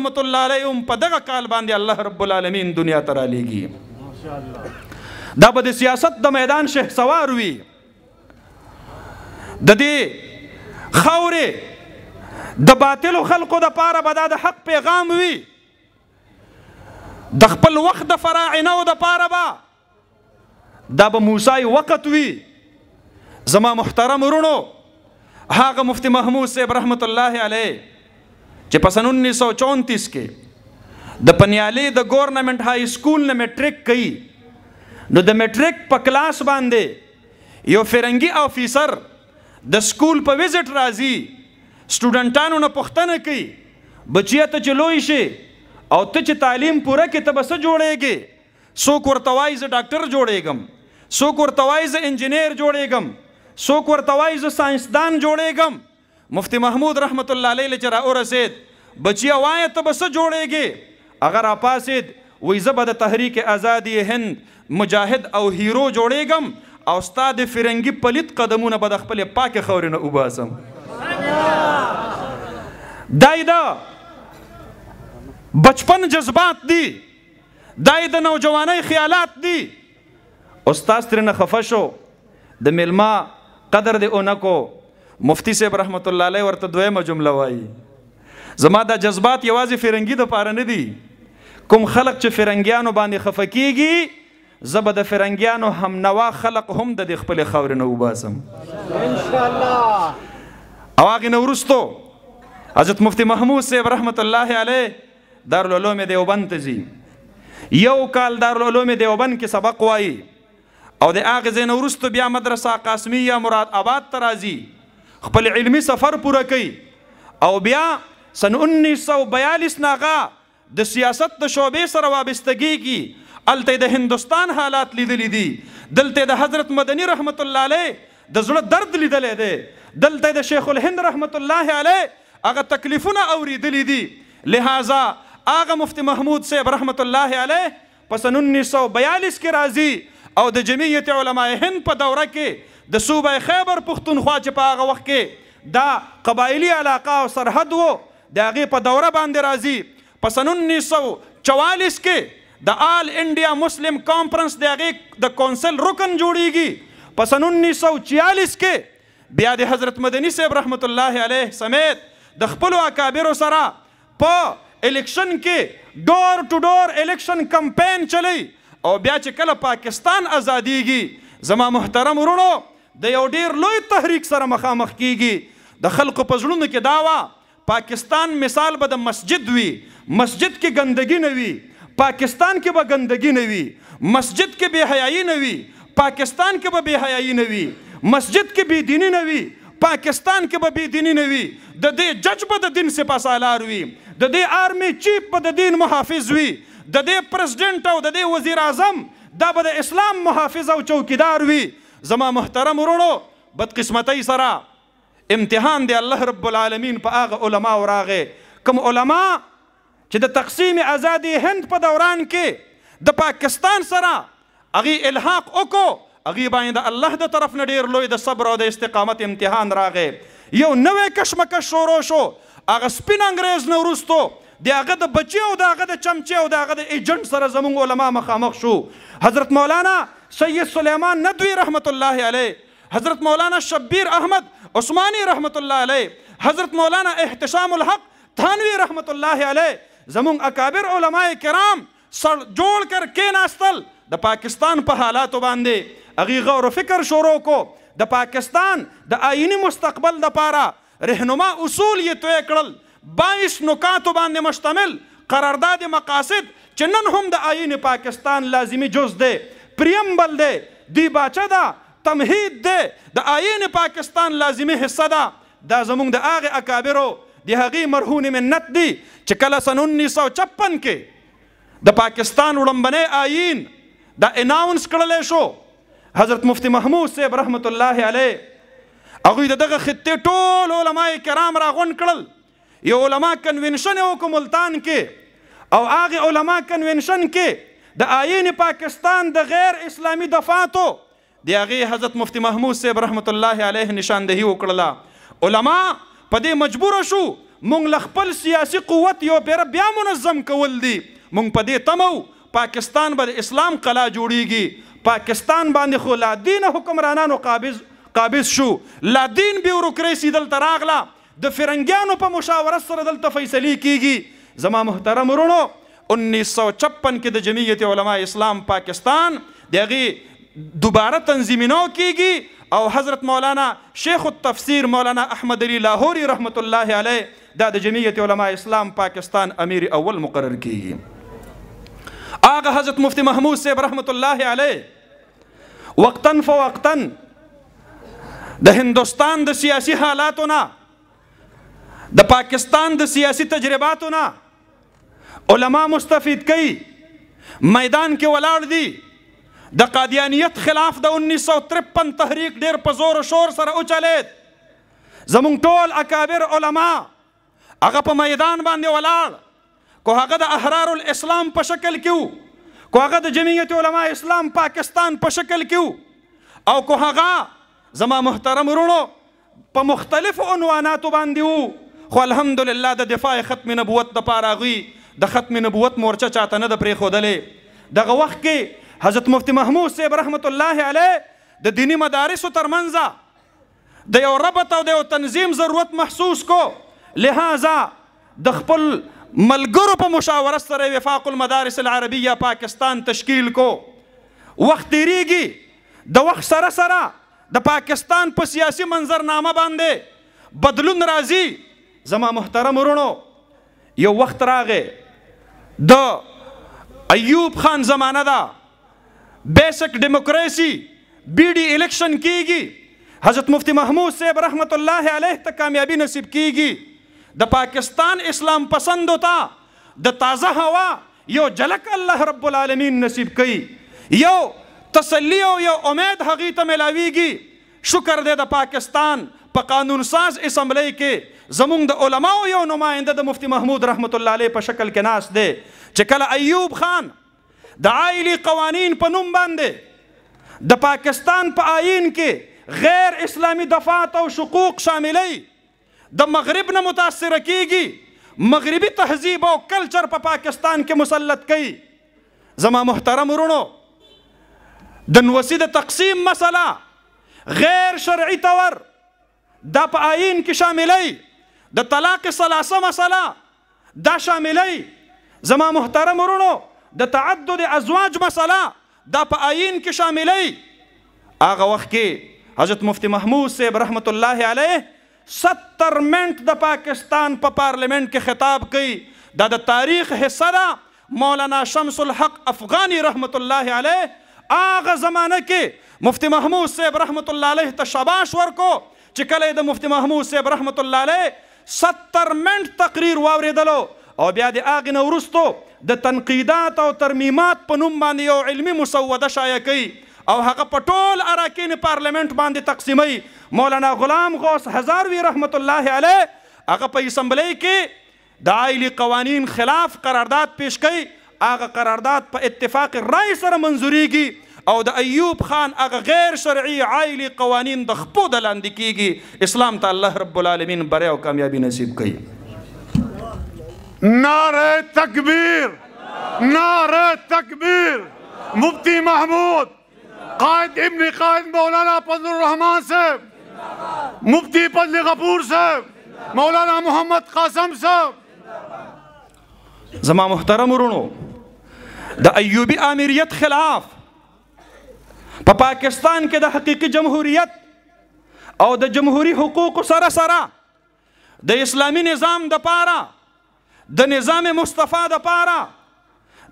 رحمت الله علیه په دغه کال باندې الله رب العالمین دنیا ته رالیږي. دا به د سیاست د میدان شهسوار وي. د دې خاورې د باطلو خلقو د پاره به دا د حق پیغام وي. د خپل وخت د فراعنو د پاره به دا به موسی وقت وي. زما محترم ورونو، هغه مفتی محمود صاحب رحمت الله علیه چې په سن 1934 کې د پنیالې د ګورنمنت های سکول نه میټریک کوي، نو د میټریک په کلاس باندې یو فرنګي افیسر د سکول په ویزټ راځي، سټوډنټانو نه پوښتنه کوي بچیا ته چې لوی شي او ته چې تعلیم پوره کې ته به څه جوړېږې؟ څوک ورته وایي زه ډاکټر جوړېږم، څوک ورته وایي زه انجینیر جوړېږم، څوک ورته وایي زه ساینسدان جوړېږم. مفتی محمود رحمت الله علیه چې راورسېد، بچیا وایه ته به څه جوړېږې؟ هغه راپاڅېد، وایي زه به د تحریک آزادي هند مجاهد او هیرو جوړېږم او ستا د فرنګي پلیت قدمونه به د خپلې پاکې خاورې نه وباسم. دا یې د بچپن جذبات دي، دا یې د نوجوانۍ خیالات دي. استاد ترېنه خفه شو، د میلمه قدر دې ونه کو. مفتی صاحب رحمت الله علیه ورته دویمه جمله وایي، زما دا جذبات یوازې فرنګي دپاره نه دي. کوم خلق چې فرنګیانو باندې خفه کېږي، زه به د فرنګیانو همنوا خلق هم د دې خپلې خاورې نه وباسم انشاءالله. او هغې نه وروستو حضرت مفتی محمود صاحب رحمت الله علیه دارالعلوم دیوبند ته ځي. یو کال دارالعلوم دیوبند کې سبق وایي او د هغې ځای نه وروستو بیا مدرسه قاسمیه مراد آباد ته راځي، خپل علمي سفر پوره کوي او بیا سن 1942 نه هغه د سیاست د شعبې سره وابستګي کی. هلته د هندوستان حالات لیدلی دي، دلته د حضرت مدني رحمت الله علیه د زړه درد لیدلی دی، دلته د شیخ الهند رحمت الله علیه هغه تکلیفونه اوریدلی دي. لہذا هغه مفتی محمود صاحب رحمت الله علیه په سن 1942 کې راځي او د جمعیت علماء هند په دوره کې د صوبه خیبر پښتونخوا چې په هغه وخت کې دا قبایلي علاقه او سرحد و، د هغې په دوره باندې راځي. په سن 1944 کې د آل انډیا مسلم کانفرنس د هغې د کونسل رکن جوړیږي. په سن 1946 کې بیا د حضرت مدني صاحب رحمت الله علیه سمیت د خپلو اکابرو سره په الیکشن کې ډور ټو ډور الیکشن کمپین چلی او بیا چې کله پاکستان ازادیږي، زما محترم ورونو د یو ډیر لوی تحریک سره مخامخ کیږي. د خلقو په زړونو کې دا وه پاکستان مثال به د مسجد وي، مسجد کې ګندګي نه وي، پاکستان کې به ګندګي نه وي، مسجد کې بے حیايي نه وي، پاکستان کې به بے حیايي نه وي، مسجد کې بې دیني نه وي، پاکستان کې به بې دیني نه وي، د دې جج به د دین سپاسالار وي، د دې آرمی چیف به د دین محافظ وي، د دې پریزیډنټ او د دې وزیر اعظم دا به د اسلام محافظ او چوکیدار وي. زما محترم ورونو، بدقسمتۍ سره امتحان دی الله رب العالمین په هغه علما راغې، کوم علما چې د تقسیم آزادي هند په دوران کې د پاکستان سره هغې الحاق وکړو، هغې باندې د الله د طرف نه ډېر لوی د صبر او د استقامت امتحان راغی. یو نوی کشمکش شروع شو، هغه سپین انګریز نه وروستو د هغه د بچي او د هغه د چمچې او د هغه د ایجنټ سره زموږ علما مخامخ شو. حضرت مولانا سید سلیمان ندوی رحمت الله علیه، حضرت مولانا شبیر احمد عثمانی رحمت الله علیه، حضرت مولانا احتشام الحق تھانوی رحمت الله علیه، زموږ اکابر علماء کرام سر جوړ کر کېناستل، د پاکستان په حالاتو باندې هغې غور و فکر شروع کو. د پاکستان د آئینی مستقبل دپاره رهنما اصول یې توی کړل، 22 نکاتو باندې مشتمل قرارداد مقاصد چې نن هم د آئین پاکستان لازمی جز دی، پریمبل دی، دیباچه ده، تمهید دی، د آئین پاکستان لازمی حصه ده. دا زموږ د هغې اکابرو د هغې مرهون منت دی چې کله سن 1956 کې د پاکستان وړومبنی آئین دا اناونس کړلی شو، حضرت مفتی محمود صاحب رحمت الله علیه هغوی د دغه خطې ټول علما کرام راغونډ کړل. یو علما کنونشن یې وکړو ملتان کې، او هغې علما کنونشن کې د آئین پاکستان د غیر اسلامي دفاتو د هغې حضرت مفتی محمود صاحب رحمت الله علیه نشاندهي وکړله. علما په دې مجبوره شو مونږ له خپل سیاسي قوت یو پیر بیا منظم کول دي. مونږ په دې تمو پاکستان به د اسلام قلا جوړیږي. پاکستان باندې خو لا دین حکمرانانو قابض شو، لا دین بیوروکریسي دلته راغله، د فرنګیانو په مشاورت سره دلته فیصلې کیږي. زما محترم ورونو 1956 کې د جمعیت علماء اسلام پاکستان د هغې دوباره تنظیمینو کیږي او حضرت مولانا شیخ التفسیر مولانا احمد علی لاہوری رحمت الله علیه دا د جمعیت علماء اسلام پاکستان امیر اول مقرر کیږي. آغا حضرت مفتی محمود صاحب رحمت الله علیه وقتاً فوقتاً د هندوستان د سیاسی حالاتونه، د پاکستان د سیاسی تجرباتونه علما مستفید کئی، میدان کې ولاړ دي. د قادیانیت خلاف د 1953 تحریک ډیر په زور و شور سره اوچلید. زمونږ ټول اکابر علما هغه په میدان باندې ولاړ، کو هغه د احرار الاسلام په شکل کې، کو هغه د جمعیت علماء اسلام پاکستان په شکل کې، او کو هغه زما محترم ورونو په مختلفو عنواناتو باندې وو. خو الحمدلله د دفاع ختم نبوت د پاره غوي د ختم نبوت مورچه چاته نه د پرېښودلې. دغه وخت کې حضرت مفتی محمود صاحب رحمت الله علیه د دینی مدارسو ترمنځ د یو ربط او د یو تنظیم ضرورت محسوس کو. لہذا د خپل ملګرو په مشاورت سره وفاق المدارس العربیه پاکستان تشکیل کو. وخت تیریږي، د وخت سره سره د پاکستان په سیاسی منظرنامه باندې بدلون راځي. زما محترم ورونو یو وخت راغی د ایوب خان زمانه ده، بیسک ډیموکریسی بی ڈی الیکشن کیږي، حضرت مفتی محمود صاحب رحمت الله علیه ته کامیابی نصیب کیږي. د پاکستان اسلام پسندو ته د تازه هوا یو جلک الله رب العالمین نصیب کوي، یو تسلی او یو امید هغې ته ملاویږي. شکر دی د پاکستان په قانون ساز اسمبلی کې زمونږ د علماو یو نماینده د مفتی محمود رحمت الله علیه په شکل کې ناست دی، چې کله ایوب خان د عائلی قوانین په نوم باندې د پاکستان په آئین کې غیر اسلامی دفعات او شقوق شاملی د مغرب نه متاثر کیږي، مغربی تهذیب او کلچر په پاکستان کې مسلط کوي. زما محترم ورونو د نوسی د تقسیم مسله غیر شرعی طور دا په آئین کې شاملی، د طلاق ثلاثه مسله دا شاملی. زما محترم ورونو د تعدد ازواج مسله دا په آئین کې شاملی. هغه وخت کې حضرت مفتی محمود صاحب رحمت الله علیه 70 منٹ د پاکستان په پارلیمنٹ کې خطاب کوي. دا د تاریخ حصہ ده. مولانا شمس الحق افغانی رحمت الله علیه هغه زمانه کې مفتی محمود صاحب رحمت الله علیه ته شاباش ورکو چې کله د مفتی محمود صاحب رحمت الله علیه 70 منٹ تقریر واوریدلو او بیا د هغې نه وروستو د تنقیدات او ترمیمات په نوم باندې یو علمي مسوده شایع کوي او هغه په ټول اراکین پارلیمنٹ باندې تقسیموي. مولانا غلام غوث هزاروی رحمت الله علیه هغه په اسمبلی کې د عائلی قوانین خلاف قرارداد پیش کوي. هغه قرارداد په اتفاق رای سره منظوریږي او د ایوب خان هغه غیر شرعي عائلی قوانین د خپو د لاندې کیږي. اسلام ته الله رب العالمین بری او کامیابی نصیب کوي. نعرہ تکبیر، نعرہ تکبیر. مفتی محمود قائد ابن قائد مولانا فضل الرحمان صاحب، مفتی فضل غفور صاحب، مولانا محمد قاسم صاحب. زما محترم ورونو د ایوبی آمریت خلاف په پاکستان کې د حقیقی جمهوریت او د جمهوری حقوق سره سره د اسلامی نظام د پاره د نظام مصطفی د پاره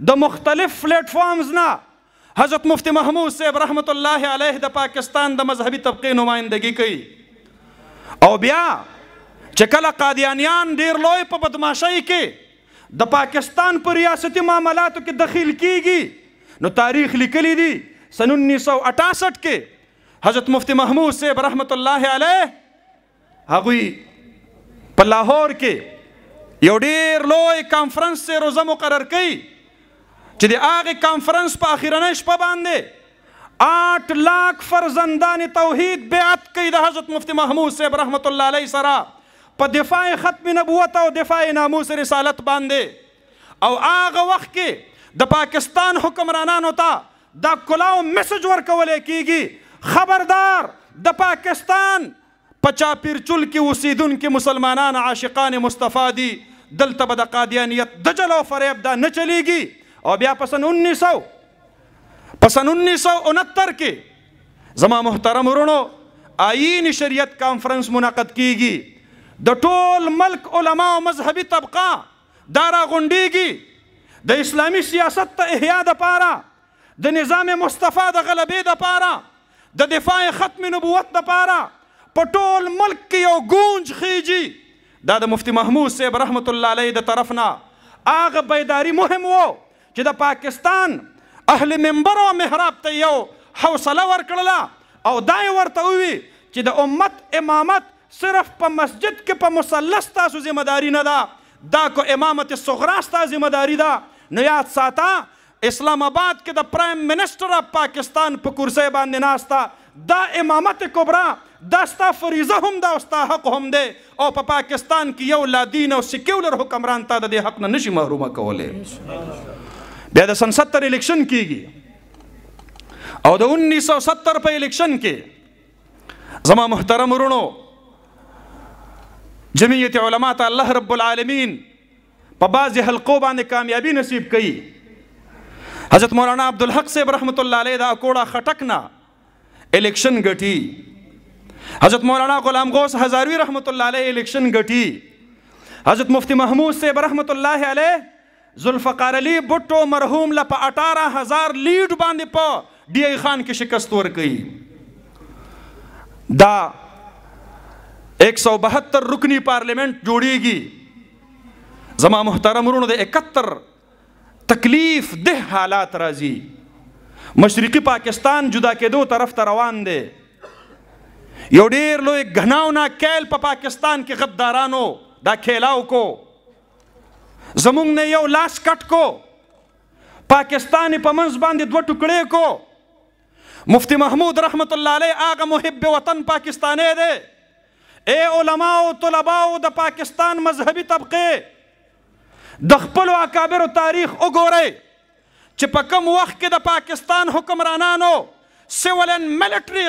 د مختلف پلیټ فارمز نه حضرت مفتی محمود صاحب رحمت الله علیه د پاکستان د مذهبي طبقې نمائندګي کوي. او بیا چې کله قادیانیان ډیر لوی په بدماشۍ کې د پاکستان په ریاستي معاملاتو کې دخیل کیږي نو تاریخ لیکلی دی سن 1968 کې حضرت مفتی محمود صاحب رحمت الله علیه هغوی په لاهور کې یو ډیر لوی کانفرنس سے روزه مقرر کړي چې د هغې کانفرنس په اخرنۍ شپه باندې 8 لاک فرزندان توحید بیعت کوي د حضرت مفتی محمود صاحب رحمت الله علیه سره په دفاع ختم نبوت او دفاع ناموس رسالت باندې او هغه وخت کې د پاکستان حکمرانانو ته دا کلاو میسج ورکولی کیږي خبردار د پاکستان په چاپیرچول کې اوسیدونکي مسلمانان عاشقان مصطفی دي دلته به د قادیانیت دجل او فریب دا نه چلیږي او بیا په سن 1969 کې زما محترم ورونو آئین شریعت کانفرنس منعقد کیږي د ټول ملک علما او مذهبي طبقه دا راغونډیږي د اسلامي سیاست ته احیا دپاره د نظام مصطفی د غلبې دپاره د دفاع ختم نبوت دپاره په ټول ملک کې یو گونج خیږي دا د مفتی محمود صاحب رحمت الله علیه د طرف نه هغه بیداری مهم و چې د پاکستان اهل منبر او محراب ته یو حوصله ورکړله او دا یې ورته ووي چې د امت امامت صرف په مسجد کې په مصلی ستاسو ذمهداري نه ده دا کو امامت صغرا ستا ذمهداري ده نو یاد ساته اسلام آباد کې د پرایم منسٹر اف پاکستان په کرسی باندې ناسته دا امامت کبرا دا ستا فریضه هم ده او ستا حق هم دی او په پاکستان کې یو لادین او سیکولر حکمران تا د دې حق نه نشي محرومه کولی بیا د سن 70 الیکشن کیږي او د 1970 په الیکشن کې زما محترم ورونو جمعیت علما ته الله رب العالمین په بعضې حلقو باندې کامیابی نصیب کوي حضرت مولانا عبدالحق صاحب رحمت الله علیه دا اکوڑا خټک نه الیکشن ګټي حضرت مولانا غلام غوث هزاروی رحمت الله علیه الیکشن ګټي حضرت مفتی محمود صاحب رحمت الله علیه ذوالفقار علی بھٹو مرحوم له په 18,000 لیډ باندې په ڈی آئی خان کې شکست ورکړي دا 172 رکنی پارلیمنٹ جوړیږي زما محترم ورونو د 71 تکلیف ده حالات راځي مشرقي پاکستان جدا کېدو طرف ته روان دی یو ډیر لوی غناونا کیل په پاکستان کې غدارانو دا کھیلاو کو زمونږ نه یو لاس کټ کو پاکستان په منځ باندې دوه ټوکړې کو مفتی محمود رحمت الله علیه هغه محب وطن پاکستانی دی اے علماء او طلباء د پاکستان مذهبي طبقه د خپلو اکابرو تاریخ وګورئ چې په کوم وخت کې د پاکستان حکمرانانو سیول اینڈ ملټري